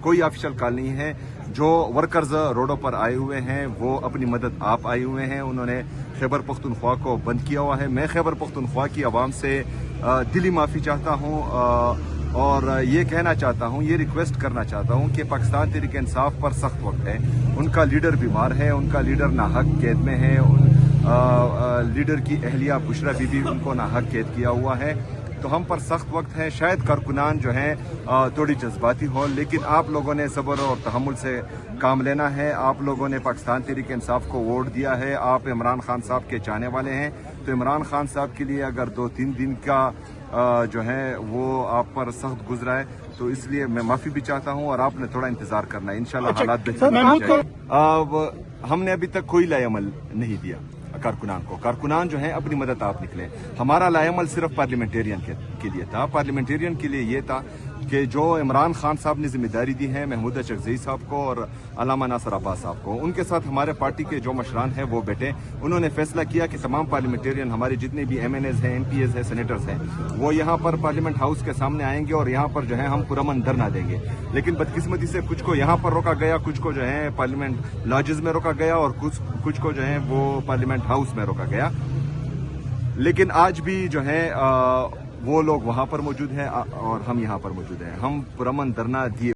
کوئی آفیشل کال نہیں ہے. جو ورکرز روڈوں پر آئے ہوئے ہیں وہ اپنی مدد آپ آئے ہوئے ہیں. انہوں نے خیبر پختونخوا کو بند کیا ہوا ہے. میں خیبر پختونخوا کی عوام سے دلی معافی چاہتا ہوں اور یہ کہنا چاہتا ہوں, یہ ریکویسٹ کرنا چاہتا ہوں کہ پاکستان تحریک انصاف پر سخت وقت ہے. ان کا لیڈر بیمار ہے, ان کا لیڈر ناحق قید میں ہے. لیڈر کی اہلیہ بشرا بی بی ان کو ناحق قید کیا ہوا ہے. تو ہم پر سخت وقت ہے. شاید کارکنان جو ہیں تھوڑی جذباتی ہوں, لیکن آپ لوگوں نے صبر اور تحمل سے کام لینا ہے. آپ لوگوں نے پاکستان تحریک انصاف کو ووٹ دیا ہے. آپ عمران خان صاحب کے چاہنے والے ہیں. تو عمران خان صاحب کے لیے اگر 2-3 دن کا جو ہے وہ آپ پر سخت گزرا ہے تو اس لیے میں معافی بھی چاہتا ہوں اور آپ نے تھوڑا انتظار کرنا ہے. انشاءاللہ حالات بہتر ہو جائیں. ہم نے ابھی تک کوئی لائے عمل نہیں دیا کارکنان کو. کارکنان جو ہیں اپنی مدد آپ نکلے. ہمارا لائے عمل صرف پارلیمنٹیرین کے لیے تھا. پارلیمنٹیرین کے لیے یہ تھا کہ جو عمران خان صاحب نے ذمہ داری دی ہے محمود چکزئی صاحب کو اور علامہ ناصر عباس صاحب کو, ان کے ساتھ ہمارے پارٹی کے جو مشران ہیں وہ بیٹھے. انہوں نے فیصلہ کیا کہ تمام پارلیمنٹیرین ہمارے جتنے بھی ایم این ایز ہیں, ایم پی ایز ہیں, سینیٹرز ہیں, وہ یہاں پر پارلیمنٹ ہاؤس کے سامنے آئیں گے اور یہاں پر جو ہے ہم پرامن دھرنا دیں گے. لیکن بدقسمتی سے کچھ کو یہاں پر روکا گیا, کچھ کو جو ہے پارلیمنٹ لاجز میں روکا گیا اور کچھ کو جو ہے وہ پارلیمنٹ ہاؤس میں روکا گیا. لیکن آج بھی جو ہے وہ لوگ وہاں پر موجود ہیں اور ہم یہاں پر موجود ہیں. ہم پرامن دھرنا دیے